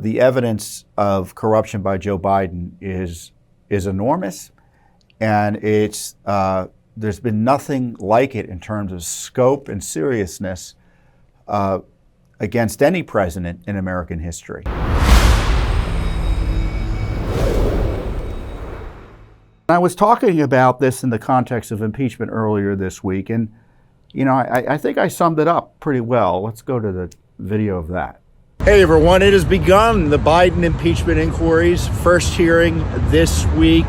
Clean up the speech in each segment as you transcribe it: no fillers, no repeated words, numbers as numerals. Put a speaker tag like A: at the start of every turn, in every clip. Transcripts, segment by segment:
A: The evidence of corruption by Joe Biden is enormous, and there's been nothing like it in terms of scope and seriousness against any president in American history. I was talking about this in the context of impeachment earlier this week, and I think I summed it up pretty well. Let's go to the video of that.
B: Hey everyone, it has begun, the Biden impeachment inquiries, first hearing this week.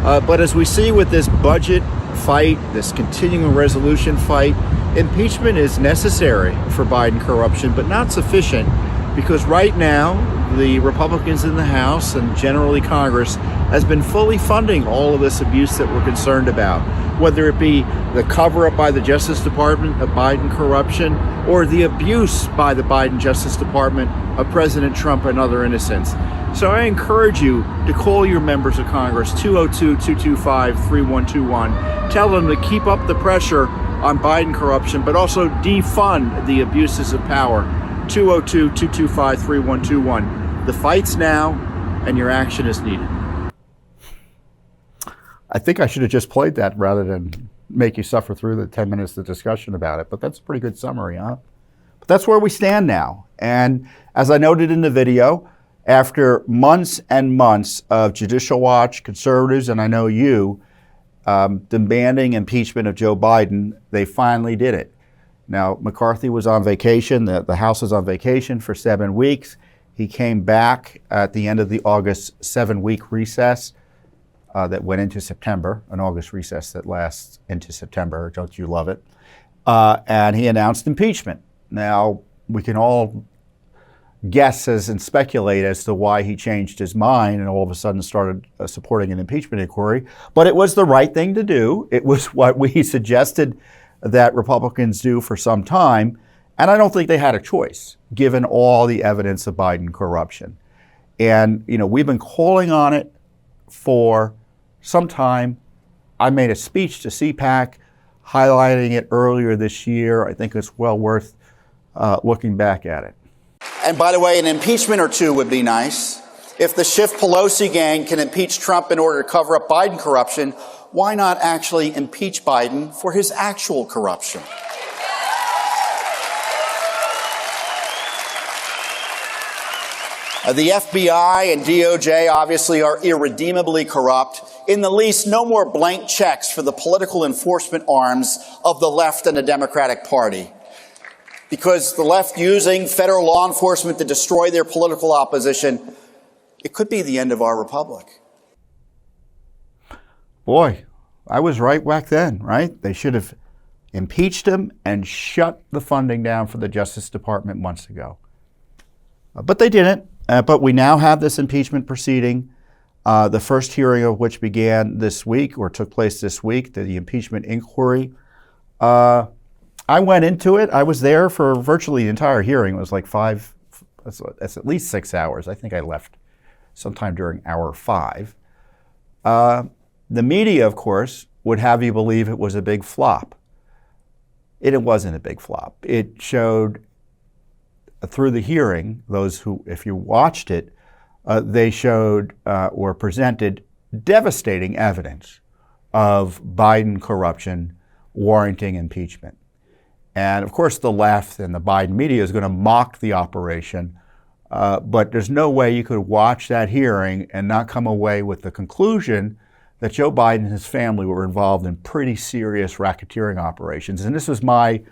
B: But as we see with this budget fight, this continuing resolution fight, impeachment is necessary for Biden corruption, but not sufficient, because right now the Republicans in the House and generally Congress has been fully funding all of this abuse that we're concerned about, whether it be the cover-up by the Justice Department of Biden corruption or the abuse by the Biden Justice Department of President Trump and other innocents. So I encourage you to call your members of Congress, 202-225-3121. Tell them to keep up the pressure on Biden corruption, but also defund the abuses of power. 202-225-3121. The fight's now, and your action is needed.
A: I think I should have just played that rather than make you suffer through the 10 minutes of discussion about it, but that's a pretty good summary, huh? But that's where we stand now. And as I noted in the video, after months and months of Judicial Watch, conservatives, and I know you, demanding impeachment of Joe Biden, they finally did it. Now, McCarthy was on vacation. The House was on vacation for 7 weeks. He came back at the end of the August 7-week recess that went into September, an August recess that lasts into September. Don't you love it? And he announced impeachment. Now, we can all guess and speculate as to why he changed his mind and all of a sudden started supporting an impeachment inquiry. But it was the right thing to do. It was what we suggested that Republicans do for some time. And I don't think they had a choice, given all the evidence of Biden corruption. And, we've been calling on it for some time. I made a speech to CPAC highlighting it earlier this year. I think it's well worth looking back at it.
C: And by the way, an impeachment or two would be nice. If the Schiff Pelosi gang can impeach Trump in order to cover up Biden corruption, why not actually impeach Biden for his actual corruption? The FBI and DOJ obviously are irredeemably corrupt. In the least, no more blank checks for the political enforcement arms of the left and the Democratic Party. Because the left using federal law enforcement to destroy their political opposition, it could be the end of our republic.
A: Boy, I was right back then, right? They should have impeached him and shut the funding down for the Justice Department months ago. But they didn't. But we now have this impeachment proceeding, the first hearing of which began this week or took place this week, the impeachment inquiry. I went into it. I was there for virtually the entire hearing. It was like that's at least 6 hours. I think I left sometime during hour 5. The media, of course, would have you believe it was a big flop. It wasn't a big flop. It showed through the hearing, those who, if you watched it, they showed or presented devastating evidence of Biden corruption warranting impeachment. And of course, the left and the Biden media is going to mock the operation, but there's no way you could watch that hearing and not come away with the conclusion that Joe Biden and his family were involved in pretty serious racketeering operations. And this was my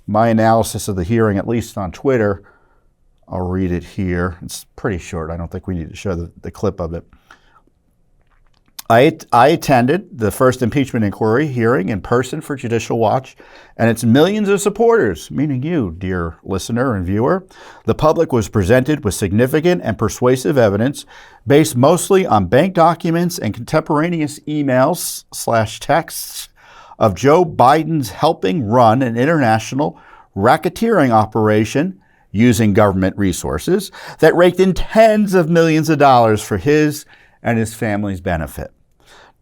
A: analysis of the hearing, at least on Twitter. I'll read it here. It's pretty short. I don't think we need to show the clip of it. I attended the first impeachment inquiry hearing in person for Judicial Watch and its millions of supporters, meaning you, dear listener and viewer. The public was presented with significant and persuasive evidence based mostly on bank documents and contemporaneous emails/texts of Joe Biden's helping run an international racketeering operation using government resources that raked in tens of millions of dollars for his and his family's benefit.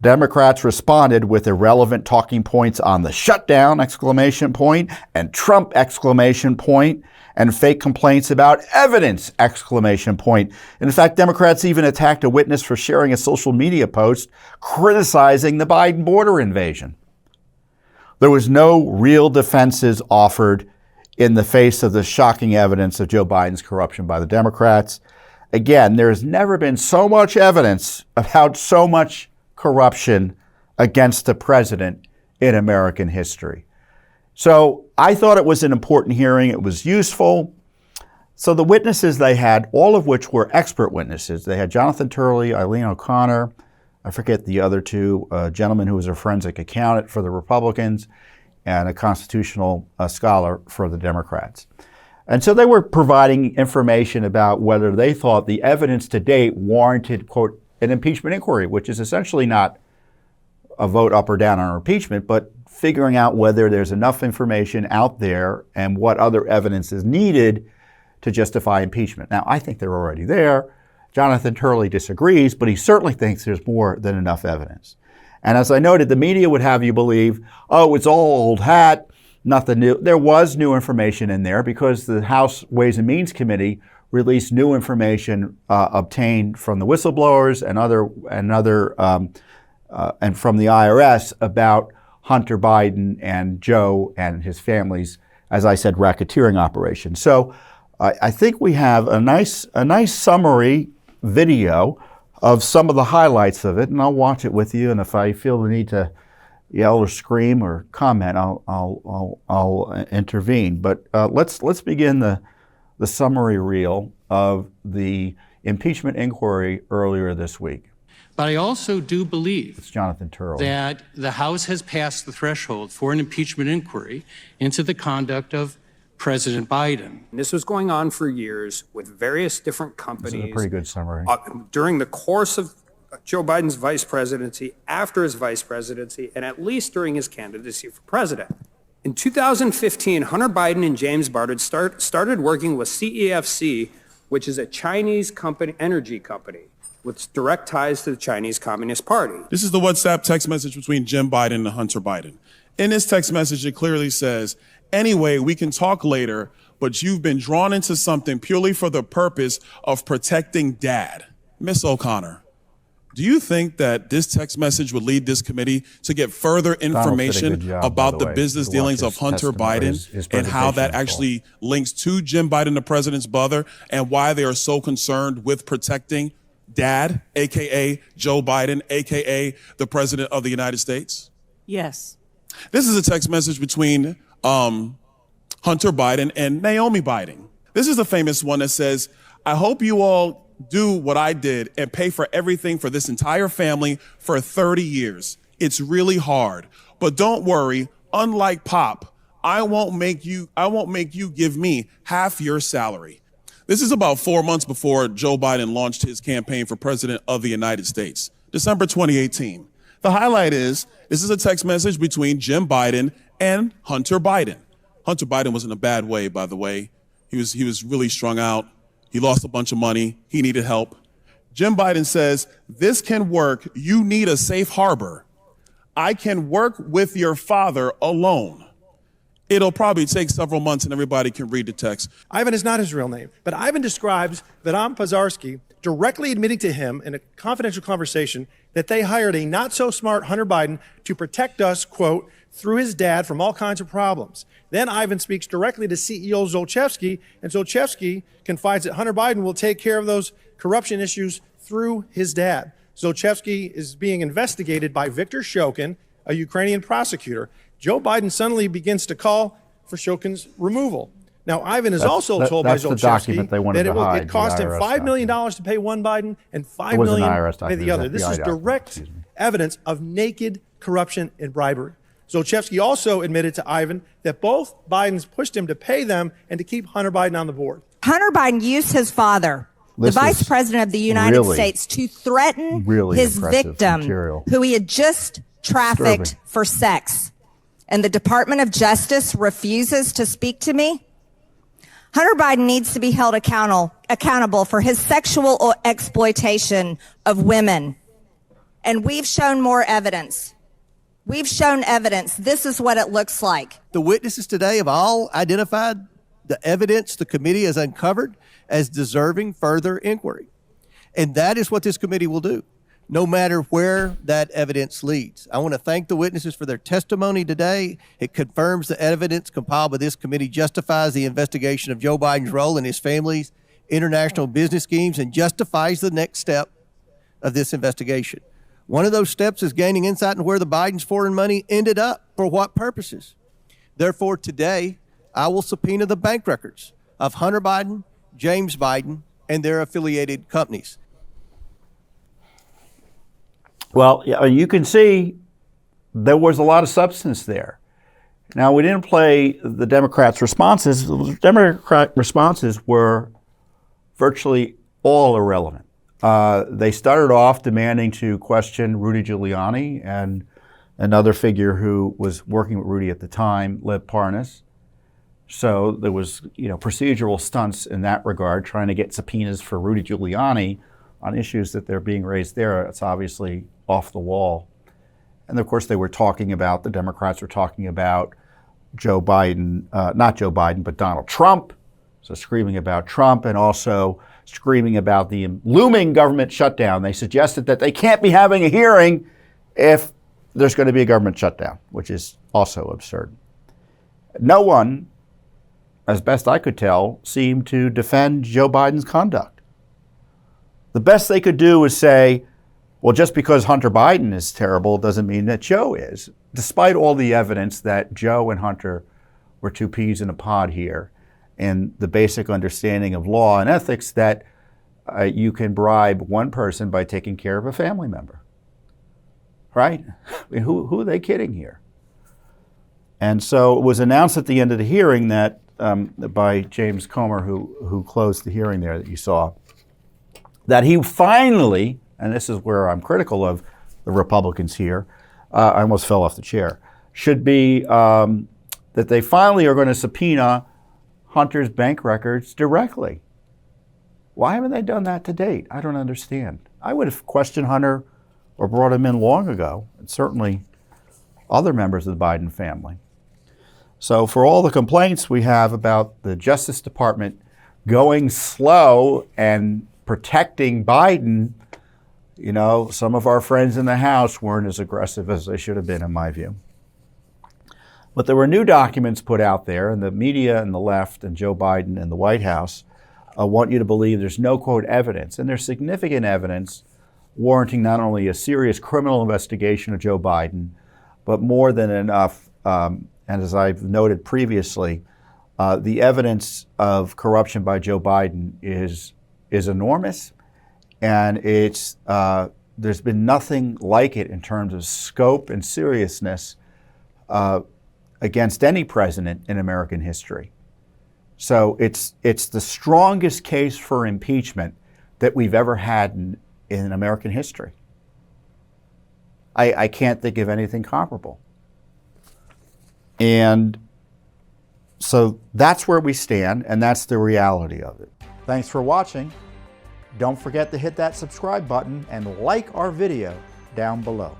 A: Democrats responded with irrelevant talking points on the shutdown, ! And Trump, ! And fake complaints about evidence, ! In fact, Democrats even attacked a witness for sharing a social media post criticizing the Biden border invasion. There was no real defenses offered in the face of the shocking evidence of Joe Biden's corruption by the Democrats. Again, there has never been so much evidence about so much corruption against the president in American history. So I thought it was an important hearing. It was useful. So the witnesses they had, all of which were expert witnesses, they had Jonathan Turley, Eileen O'Connor, I forget the other two, a gentleman who was a forensic accountant for the Republicans and a constitutional scholar for the Democrats. And so they were providing information about whether they thought the evidence to date warranted, quote, an impeachment inquiry, which is essentially not a vote up or down on impeachment, but figuring out whether there's enough information out there and what other evidence is needed to justify impeachment. Now, I think they're already there. Jonathan Turley disagrees, but he certainly thinks there's more than enough evidence. And as I noted, the media would have you believe, oh, it's all old hat, nothing new. There was new information in there because the House Ways and Means Committee released new information obtained from the whistleblowers and from the IRS about Hunter Biden and Joe and his family's, as I said, racketeering operation. So I think we have a nice summary video of some of the highlights of it, and I'll watch it with you. And if I feel the need to yell or scream or comment, I'll intervene. But let's begin the summary reel of the impeachment inquiry earlier this week.
D: But I also do believe
A: It's Jonathan Turley.
D: that the House has passed the threshold for an impeachment inquiry into the conduct of President Biden.
E: This was going on for years with various different companies.
A: This is a pretty good summary.
E: During the course of Joe Biden's vice presidency, after his vice presidency, and at least during his candidacy for president. In 2015, Hunter Biden and James Bardard started working with CEFC, which is a Chinese company, energy company, with direct ties to the Chinese Communist Party.
F: This is the WhatsApp text message between Jim Biden and Hunter Biden. In this text message, it clearly says, anyway, we can talk later, but you've been drawn into something purely for the purpose of protecting Dad. Miss O'Connor, do you think that this text message would lead this committee to get further information about the business dealings of Hunter Biden and how that actually links to Jim Biden, the president's brother, and why they are so concerned with protecting Dad, AKA Joe Biden, AKA the president of the United States?
G: Yes.
F: This is a text message between Hunter Biden and Naomi Biden. This is the famous one that says, I hope you all do what I did and pay for everything for this entire family for 30 years. It's really hard, but don't worry. Unlike Pop, I won't make you give me half your salary. This is about 4 months before Joe Biden launched his campaign for president of the United States, December 2018. The highlight is, this is a text message between Jim Biden and Hunter Biden. Hunter Biden was in a bad way, by the way. He was really strung out. He lost a bunch of money. He needed help. Jim Biden says, this can work. You need a safe harbor. I can work with your father alone. It'll probably take several months and everybody can read the text.
H: Ivan is not his real name, but Ivan describes Vadam Pazarski directly admitting to him in a confidential conversation that they hired a not-so-smart Hunter Biden to protect us, quote, through his dad from all kinds of problems. Then Ivan speaks directly to CEO Zlochevsky, and Zlochevsky confides that Hunter Biden will take care of those corruption issues through his dad. Zlochevsky is being investigated by Viktor Shokin, a Ukrainian prosecutor. Joe Biden suddenly begins to call for Shokin's removal. Now, Ivan is also told by Zlochevsky that it cost him $5 million to pay one Biden and $5 million to pay the other. This is direct evidence of naked corruption and bribery. Zlochevsky also admitted to Ivan that both Bidens pushed him to pay them and to keep Hunter Biden on the board.
G: Hunter Biden used his father, the vice president of the United States, to threaten his victim, who he had just trafficked for sex. And the Department of Justice refuses to speak to me? Hunter Biden needs to be held accountable for his sexual exploitation of women And we've shown more evidence. We've shown evidence. This is what it looks like.
I: The witnesses today have all identified the evidence the committee has uncovered as deserving further inquiry. And that is what this committee will do, no matter where that evidence leads. I want to thank the witnesses for their testimony today. It confirms the evidence compiled by this committee justifies the investigation of Joe Biden's role in his family's international business schemes and justifies the next step of this investigation. One of those steps is gaining insight into where the Biden's foreign money ended up, for what purposes. Therefore, today, I will subpoena the bank records of Hunter Biden, James Biden, and their affiliated companies.
A: Well, you can see there was a lot of substance there. Now, we didn't play the Democrats' responses. The Democrat responses were virtually all irrelevant. They started off demanding to question Rudy Giuliani and another figure who was working with Rudy at the time, Lev Parnas. So there was, procedural stunts in that regard, trying to get subpoenas for Rudy Giuliani on issues that they're being raised there. It's obviously off the wall. And of course, the Democrats were talking about Joe Biden, not Joe Biden, but Donald Trump. So screaming about Trump and also screaming about the looming government shutdown. They suggested that they can't be having a hearing if there's going to be a government shutdown, which is also absurd. No one, as best I could tell, seemed to defend Joe Biden's conduct. The best they could do was say, well, just because Hunter Biden is terrible doesn't mean that Joe is, despite all the evidence that Joe and Hunter were two peas in a pod here, and the basic understanding of law and ethics that you can bribe one person by taking care of a family member. Right? I mean, who are they kidding here? And so it was announced at the end of the hearing that by James Comer, who closed the hearing there that you saw, that he finally, and this is where I'm critical of the Republicans here, I almost fell off the chair, should be that they finally are going to subpoena Hunter's bank records directly. Why haven't they done that to date? I don't understand. I would have questioned Hunter or brought him in long ago, and certainly other members of the Biden family. So for all the complaints we have about the Justice Department going slow and protecting Biden, some of our friends in the House weren't as aggressive as they should have been, in my view. But there were new documents put out there, and the media and the left and Joe Biden and the White House want you to believe there's no, quote, evidence. And there's significant evidence warranting not only a serious criminal investigation of Joe Biden, but more than enough, and as I've noted previously, the evidence of corruption by Joe Biden is enormous, and there's been nothing like it in terms of scope and seriousness against any president in American history. So it's the strongest case for impeachment that we've ever had in American history. I can't think of anything comparable. And so that's where we stand, and that's the reality of it. Thanks for watching. Don't forget to hit that subscribe button and like our video down below.